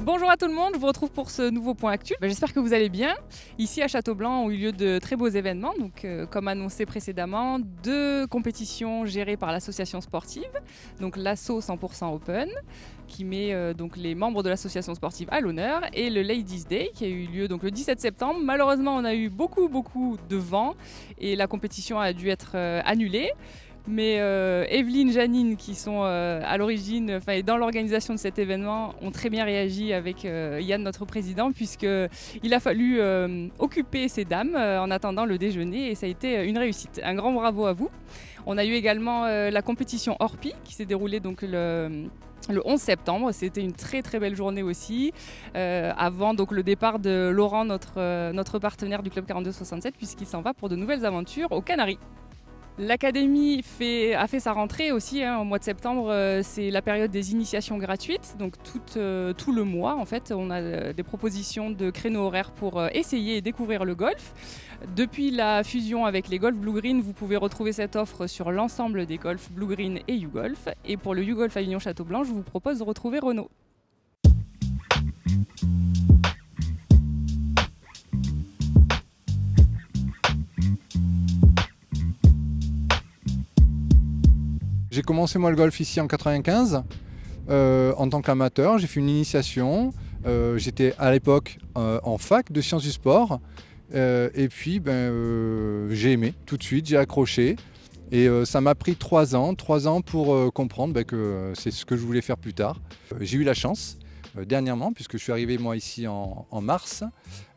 Bonjour à tout le monde, je vous retrouve pour ce nouveau point actu. J'espère que vous allez bien. Ici à Châteaublanc ont eu lieu de très beaux événements. Donc, comme annoncé précédemment, 2 compétitions gérées par l'association sportive, donc l'ASSO 100% Open, qui met donc les membres de l'association sportive à l'honneur, et le Ladies Day qui a eu lieu donc le 17 septembre. Malheureusement, on a eu beaucoup de vent et la compétition a dû être annulée. Mais Evelyne, Janine, qui sont à l'origine et dans l'organisation de cet événement, ont très bien réagi avec Yann, notre président, puisqu'il a fallu occuper ces dames en attendant le déjeuner et ça a été une réussite. Un grand bravo à vous. On a eu également la compétition Orpi qui s'est déroulée donc le 11 septembre, c'était une très belle journée aussi, avant donc le départ de Laurent, notre partenaire du Club 4267, puisqu'il s'en va pour de nouvelles aventures aux Canaries. L'académie a fait sa rentrée aussi au mois de septembre, c'est la période des initiations gratuites, donc tout le mois en fait on a des propositions de créneaux horaires pour essayer et découvrir le golf. Depuis la fusion avec les Golf Blue Green, vous pouvez retrouver cette offre sur l'ensemble des Golf Blue Green et YouGolf. Et pour le YouGolf Avignon Châteaublanc, je vous propose de retrouver Renaud. J'ai commencé moi le golf ici en 95 en tant qu'amateur. J'ai fait une initiation. J'étais à l'époque en fac de sciences du sport. Et puis j'ai aimé tout de suite, j'ai accroché. Et ça m'a pris 3 ans pour comprendre que c'est ce que je voulais faire plus tard. J'ai eu la chance dernièrement, puisque je suis arrivé moi ici en mars,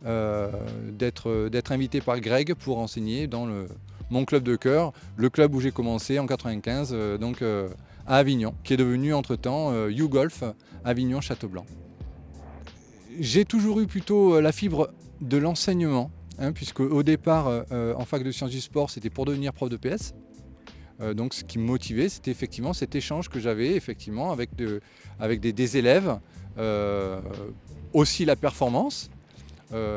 d'être invité par Greg pour enseigner dans mon club de cœur, le club où j'ai commencé en 95, à Avignon, qui est devenu entre-temps YouGolf Avignon Châteaublanc. J'ai toujours eu plutôt la fibre de l'enseignement, puisque au départ, en fac de sciences du sport, c'était pour devenir prof de PS. Donc ce qui me motivait, c'était effectivement cet échange que j'avais effectivement avec des élèves, aussi la performance,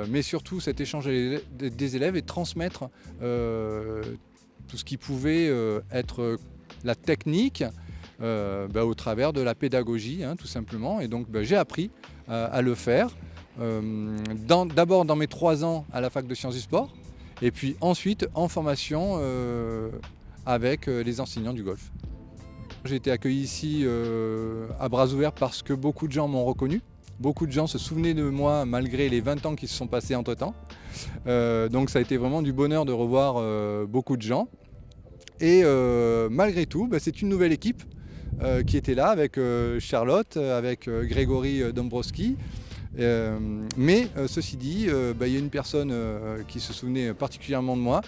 mais surtout cet échange des élèves et transmettre tout ce qui pouvait être la technique au travers de la pédagogie, tout simplement. Et donc j'ai appris à le faire, d'abord dans mes 3 ans à la fac de sciences du sport, et puis ensuite en formation avec les enseignants du golf. J'ai été accueilli ici à bras ouverts parce que beaucoup de gens m'ont reconnu. Beaucoup de gens se souvenaient de moi malgré les 20 ans qui se sont passés entre-temps. Donc ça a été vraiment du bonheur de revoir beaucoup de gens. Et malgré tout, c'est une nouvelle équipe qui était là avec Charlotte, avec Grégory Dombrowski. Mais ceci dit, il y a une personne qui se souvenait particulièrement de moi,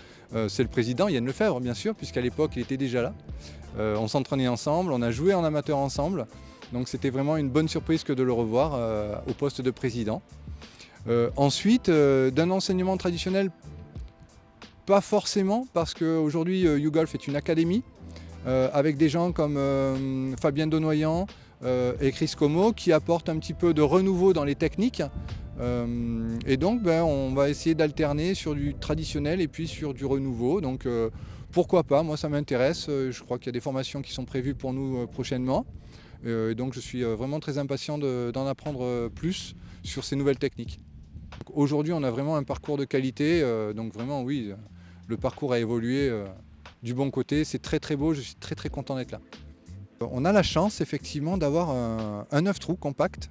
c'est le président Yann Lefebvre bien sûr, puisqu'à l'époque il était déjà là. On s'entraînait ensemble, on a joué en amateur ensemble, donc c'était vraiment une bonne surprise que de le revoir au poste de président. Ensuite, d'un enseignement traditionnel, pas forcément, parce qu'aujourd'hui YouGolf est une académie, avec des gens comme Fabien Donoyan, et Chris Como qui apportent un petit peu de renouveau dans les techniques. Et donc on va essayer d'alterner sur du traditionnel et puis sur du renouveau. Donc pourquoi pas, moi ça m'intéresse. Je crois qu'il y a des formations qui sont prévues pour nous prochainement. Et donc je suis vraiment très impatient d'en apprendre plus sur ces nouvelles techniques. Aujourd'hui on a vraiment un parcours de qualité, donc vraiment oui, le parcours a évolué du bon côté. C'est très beau, je suis très content d'être là. On a la chance effectivement d'avoir un 9 trous compact.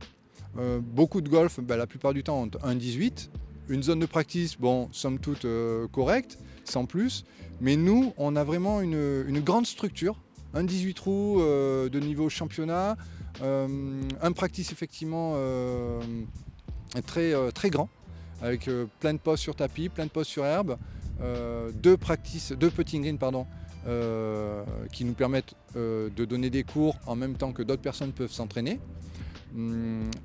Beaucoup de golf, la plupart du temps, ont un 18. Une zone de practice, somme toute correcte, sans plus. Mais nous, on a vraiment une grande structure. Un 18 trous de niveau championnat. Un practice effectivement très grand, avec plein de postes sur tapis, plein de postes sur herbe. 2 putting greens, qui nous permettent de donner des cours en même temps que d'autres personnes peuvent s'entraîner.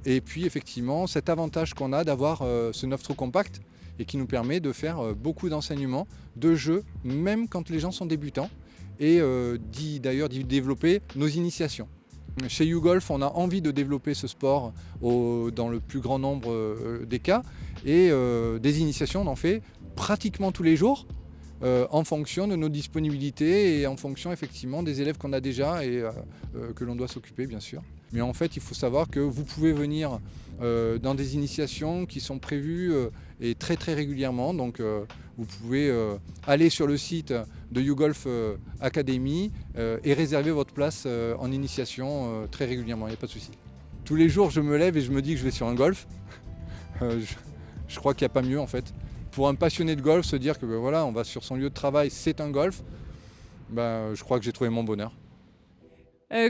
Et puis effectivement cet avantage qu'on a d'avoir ce 9 trous compact et qui nous permet de faire beaucoup d'enseignements, de jeux, même quand les gens sont débutants, et d'ailleurs d'y développer nos initiations. Chez YouGolf, on a envie de développer ce sport dans le plus grand nombre des cas, et des initiations on en fait pratiquement tous les jours, en fonction de nos disponibilités et en fonction effectivement des élèves qu'on a déjà et que l'on doit s'occuper bien sûr. Mais en fait il faut savoir que vous pouvez venir dans des initiations qui sont prévues et très très régulièrement. Donc vous pouvez aller sur le site de YouGolf Academy et réserver votre place en initiation très régulièrement, il n'y a pas de souci. Tous les jours je me lève et je me dis que je vais sur un golf. Je crois qu'il n'y a pas mieux en fait. Pour un passionné de golf, se dire que voilà, on va sur son lieu de travail, c'est un golf, je crois que j'ai trouvé mon bonheur.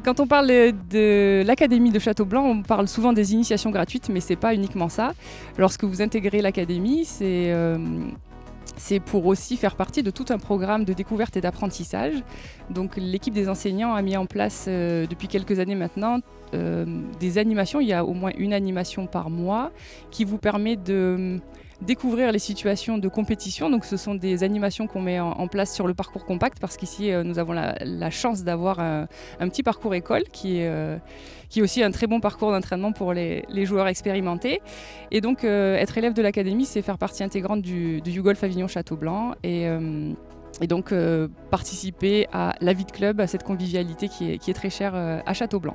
Quand on parle de l'Académie de Châteaublanc, on parle souvent des initiations gratuites, mais ce n'est pas uniquement ça. Lorsque vous intégrez l'Académie, c'est pour aussi faire partie de tout un programme de découverte et d'apprentissage. Donc l'équipe des enseignants a mis en place depuis quelques années maintenant des animations. Il y a au moins une animation par mois qui vous permet de découvrir les situations de compétition. Donc ce sont des animations qu'on met en place sur le parcours compact parce qu'ici nous avons la chance d'avoir un petit parcours école qui est aussi un très bon parcours d'entraînement pour les joueurs expérimentés. Et donc être élève de l'académie, c'est faire partie intégrante du YouGolf Avignon Châteaublanc et donc participer à la vie de club, à cette convivialité qui est très chère à Châteaublanc.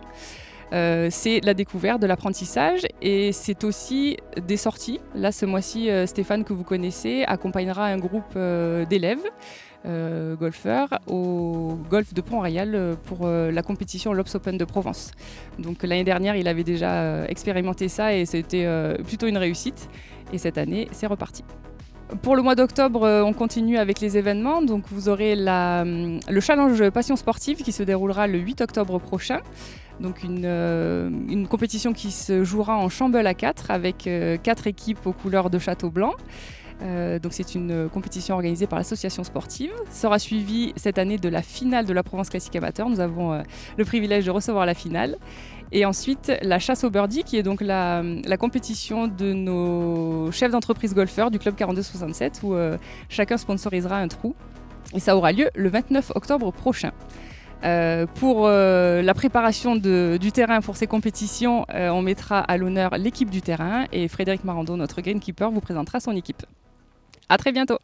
C'est la découverte, de l'apprentissage et c'est aussi des sorties. Là, ce mois-ci, Stéphane, que vous connaissez, accompagnera un groupe d'élèves golfeurs au golf de Pont-Royal pour la compétition L'Obs Open de Provence. Donc l'année dernière, il avait déjà expérimenté ça et c'était plutôt une réussite. Et cette année, c'est reparti. Pour le mois d'octobre, on continue avec les événements. Donc vous aurez le challenge Passion Sportive qui se déroulera le 8 octobre prochain. Donc une compétition qui se jouera en Chambeul à 4 avec 4 équipes aux couleurs de Châteaublanc. Donc c'est une compétition organisée par l'association sportive. Sera suivie cette année de la finale de la Provence Classique Amateur. Nous avons le privilège de recevoir la finale. Et ensuite, la chasse au birdie, qui est donc la compétition de nos chefs d'entreprise golfeurs du club 4267, où chacun sponsorisera un trou. Et ça aura lieu le 29 octobre prochain. Pour la préparation du terrain pour ces compétitions, on mettra à l'honneur l'équipe du terrain et Frédéric Marando, notre greenkeeper, vous présentera son équipe. À très bientôt.